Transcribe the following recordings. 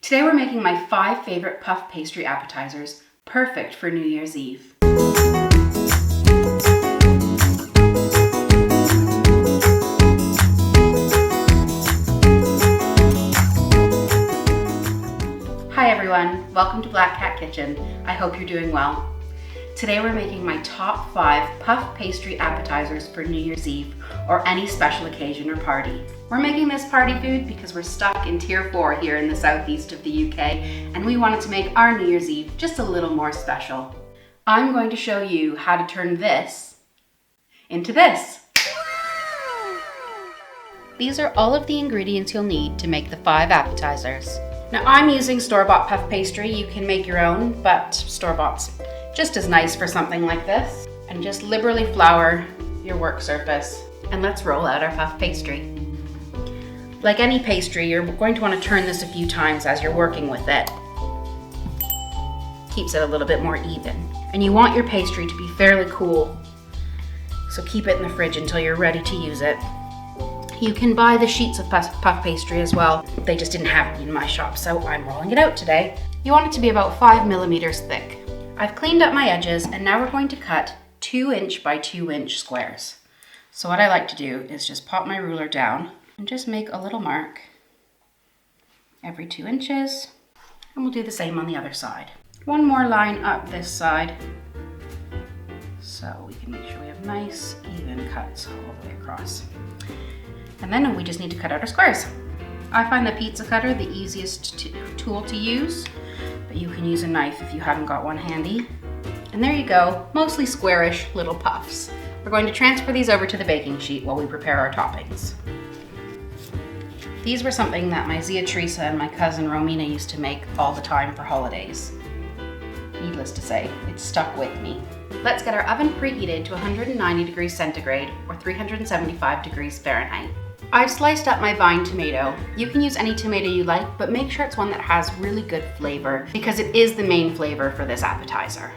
Today we're making my 5 favorite puff pastry appetizers, perfect for New Year's Eve. Hi everyone, welcome to Black Cat Kitchen. I hope you're doing well. Today we're making my top 5 puff pastry appetizers for New Year's Eve or any special occasion or party. We're making this party food because we're stuck in Tier 4 here in the southeast of the UK and we wanted to make our New Year's Eve just a little more special. I'm going to show you how to turn this into this. These are all of the ingredients you'll need to make the 5 appetizers. Now I'm using store-bought puff pastry. You can make your own, but store-bought's just as nice for something like this. And just liberally flour your work surface. And let's roll out our puff pastry. Like any pastry, you're going to want to turn this a few times as you're working with it. Keeps it a little bit more even. And you want your pastry to be fairly cool, so keep it in the fridge until you're ready to use it. You can buy the sheets of puff pastry as well. They just didn't have it in my shop, so I'm rolling it out today. You want it to be about 5 millimeters thick. I've cleaned up my edges and now we're going to cut 2" by 2" squares. So what I like to do is just pop my ruler down and just make a little mark every 2 inches. And we'll do the same on the other side. One more line up this side so we can make sure we have nice even cuts all the way across. And then we just need to cut out our squares. I find the pizza cutter the easiest tool to use, but you can use a knife if you haven't got one handy. And there you go, mostly squarish little puffs. We're going to transfer these over to the baking sheet while we prepare our toppings. These were something that my Zia Teresa and my cousin Romina used to make all the time for holidays. Needless to say, it stuck with me. Let's get our oven preheated to 190 degrees centigrade or 375 degrees Fahrenheit. I've sliced up my vine tomato. You can use any tomato you like, but make sure it's one that has really good flavor because it is the main flavor for this appetizer.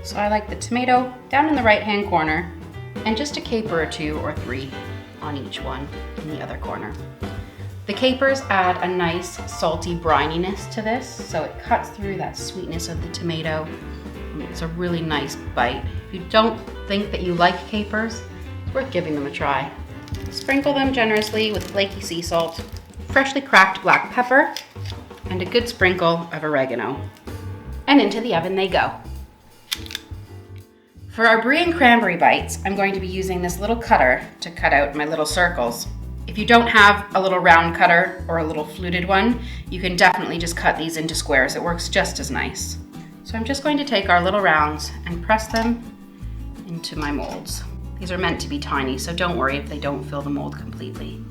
So I like the tomato down in the right-hand corner and just a caper or 2 or 3 on each one in the other corner. The capers add a nice salty brininess to this, so it cuts through that sweetness of the tomato. It's a really nice bite. If you don't think that you like capers, it's worth giving them a try. Sprinkle them generously with flaky sea salt, freshly cracked black pepper, and a good sprinkle of oregano. And into the oven they go. For our Brie and Cranberry bites, I'm going to be using this little cutter to cut out my little circles. If you don't have a little round cutter or a little fluted one, you can definitely just cut these into squares. It works just as nice. So I'm just going to take our little rounds and press them into my molds. These are meant to be tiny, so don't worry if they don't fill the mold completely.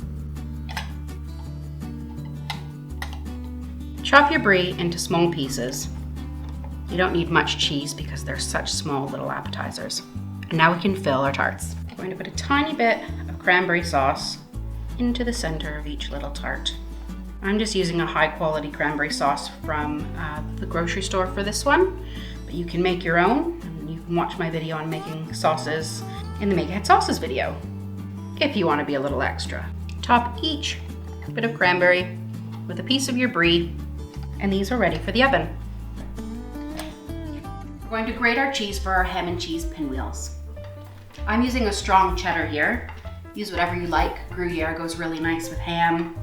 Chop your Brie into small pieces. You don't need much cheese because they're such small little appetizers. And now we can fill our tarts. I'm going to put a tiny bit of cranberry sauce into the center of each little tart. I'm just using a high quality cranberry sauce from the grocery store for this one, but you can make your own. And you can watch my video on making sauces in the Make Ahead Sauces video, if you want to be a little extra. Top each bit of cranberry with a piece of your Brie, and these are ready for the oven. We're going to grate our cheese for our ham and cheese pinwheels. I'm using a strong cheddar here. Use whatever you like. Gruyere goes really nice with ham.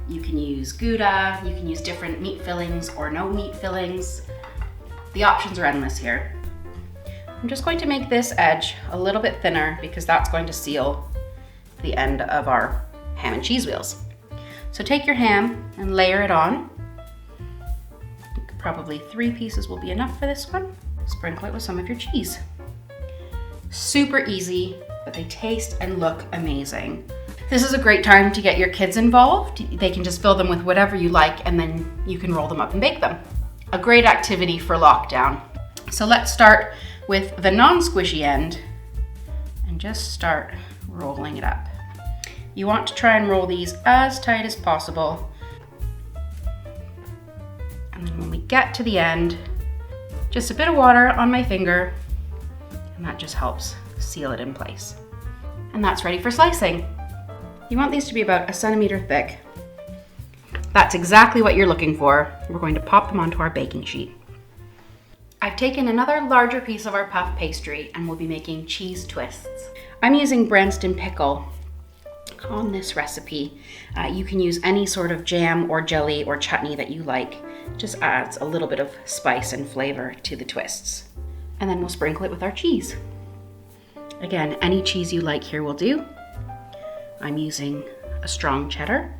You can use Gouda, you can use different meat fillings or no meat fillings. The options are endless here. I'm just going to make this edge a little bit thinner because that's going to seal the end of our ham and cheese wheels. So take your ham and layer it on. Probably 3 pieces will be enough for this one. Sprinkle it with some of your cheese. Super easy, but they taste and look amazing. This is a great time to get your kids involved. They can just fill them with whatever you like and then you can roll them up and bake them. A great activity for lockdown. So let's start with the non-squishy end and just start rolling it up. You want to try and roll these as tight as possible. And then when we get to the end, just a bit of water on my finger, and that just helps seal it in place. And that's ready for slicing. You want these to be about 1 centimeter thick. That's exactly what you're looking for. We're going to pop them onto our baking sheet. I've taken another larger piece of our puff pastry and we'll be making cheese twists. I'm using Branston pickle on this recipe. You can use any sort of jam or jelly or chutney that you like. Just adds a little bit of spice and flavor to the twists. And then we'll sprinkle it with our cheese. Again, any cheese you like here will do. I'm using a strong cheddar.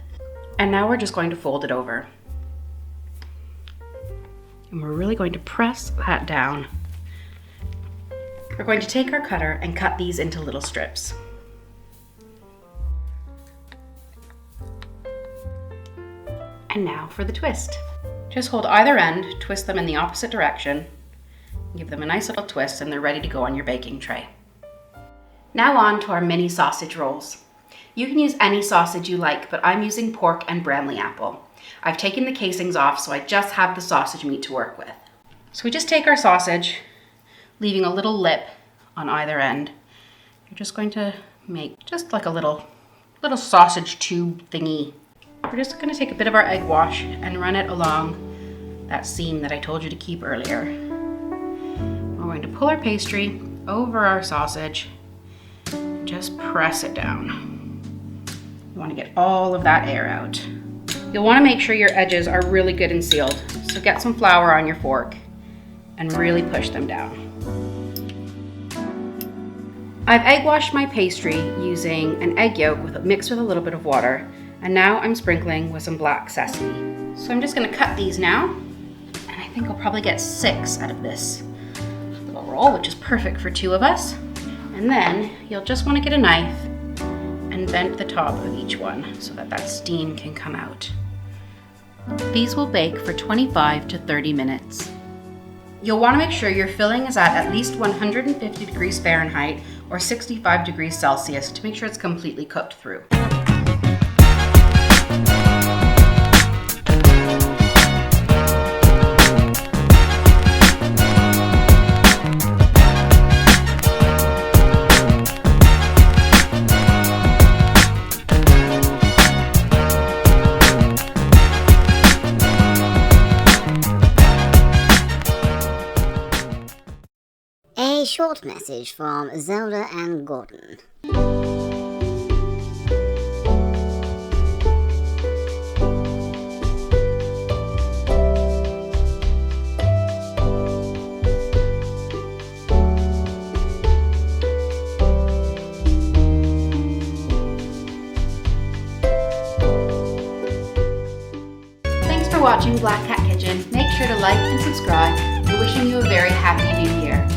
And now we're just going to fold it over. And we're really going to press that down. We're going to take our cutter and cut these into little strips. And now for the twist. Just hold either end, twist them in the opposite direction, give them a nice little twist, and they're ready to go on your baking tray. Now on to our mini sausage rolls. You can use any sausage you like, but I'm using pork and Bramley apple. I've taken the casings off, so I just have the sausage meat to work with. So we just take our sausage, leaving a little lip on either end. You're just going to make just like a little sausage tube thingy. We're just going to take a bit of our egg wash and run it along that seam that I told you to keep earlier. We're going to pull our pastry over our sausage and just press it down. You want to get all of that air out. You'll want to make sure your edges are really good and sealed, so get some flour on your fork and really push them down. I've egg washed my pastry using an egg yolk mixed with a little bit of water, and now I'm sprinkling with some black sesame. So I'm just going to cut these now, and I think I'll probably get 6 out of this little roll, which is perfect for 2 of us. And then you'll just want to get a knife and vent the top of each one so that steam can come out. These will bake for 25 to 30 minutes. You'll want to make sure your filling is at least 150 degrees Fahrenheit or 65 degrees Celsius to make sure it's completely cooked through. A short message from Zelda and Gordon. Thanks for watching Black Cat Kitchen. Make sure to like and subscribe. We're wishing you a very happy new year.